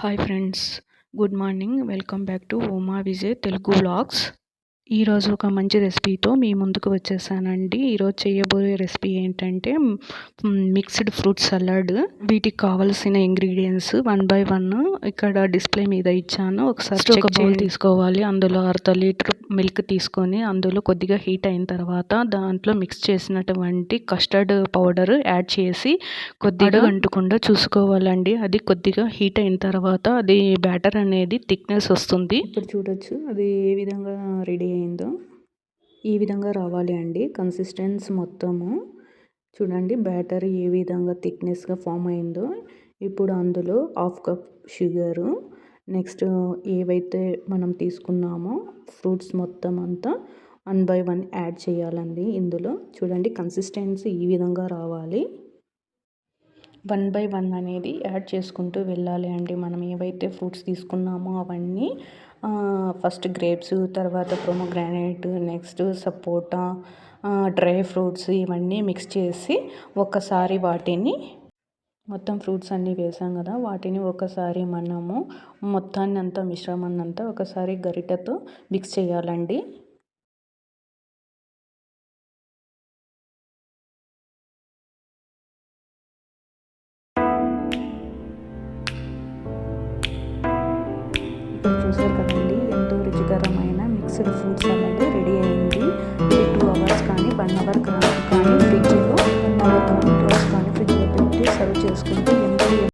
Hi friends, good morning. Welcome back to Uma Vijay Telugu vlogs. ఈరోజు ఒక మంచి రెసిపీతో మీ ముందుకు వచ్చేసానండి. ఈరోజు చేయబోయే రెసిపీ ఏంటంటే మిక్స్డ్ ఫ్రూట్ సలాడ్. వీటికి కావాల్సిన ఇంగ్రీడియంట్స్ 1 by 1 ఇక్కడ డిస్ప్లే మీద ఇచ్చాను. ఒకసారి ఒక బౌల్ తీసుకోవాలి. అందులో 1/2 లీటర్ మిల్క్ తీసుకొని అందులో కొద్దిగా హీట్ అయిన తర్వాత దాంట్లో మిక్స్ చేసినటువంటి కస్టర్డ్ పౌడర్ యాడ్ చేసి కొద్దిగా అంటకుండా చూసుకోవాలండి. అది కొద్దిగా హీట్ అయిన తర్వాత అది బ్యాటర్ అనేది థిక్నెస్ వస్తుంది. ఇప్పుడు చూడొచ్చు అది ఏ విధంగా రెడీ అయిందో. ఈ విధంగా రావాలి అండి కన్సిస్టెన్సీ మొత్తము. చూడండి బ్యాటర్ ఏ విధంగా థిక్నెస్గా ఫామ్ అయిందో. ఇప్పుడు అందులో 1/2 కప్ షుగరు, నెక్స్ట్ ఏవైతే మనం తీసుకున్నామో ఫ్రూట్స్ మొత్తం అంతా 1 by 1 యాడ్ చేయాలండి. ఇందులో చూడండి కన్సిస్టెన్సీ ఈ విధంగా రావాలి. 1 by 1 అనేది యాడ్ చేసుకుంటూ వెళ్ళాలి అండి. మనం ఏవైతే ఫ్రూట్స్ తీసుకున్నామో అవన్నీ ఫస్ట్ గ్రేప్స్, తర్వాత పొమోగ్రానేట్, నెక్స్ట్ సపోటా, డ్రై ఫ్రూట్స్ ఇవన్నీ మిక్స్ చేసి ఒకసారి వాటిని మొత్తం ఫ్రూట్స్ అన్నీ వేసాం కదా, వాటిని ఒకసారి మనము మొత్తాన్ని అంతా మిశ్రమాన్ని అంతా ఒకసారి గరిటెతో మిక్స్ చేయాలండి. ఇప్పుడు చూసారు కదండి ఎంతో రుచికరమైన మిక్స్డ్ ఫ్రూట్స్ అనేది రెడీ అయింది. 2 hours కానీ 1 hour కానీ ఫ్రిడ్జ్లో 2 hours కానీ ఫ్రిడ్జ్లో పెట్టి సర్వ్ చేసుకుంటే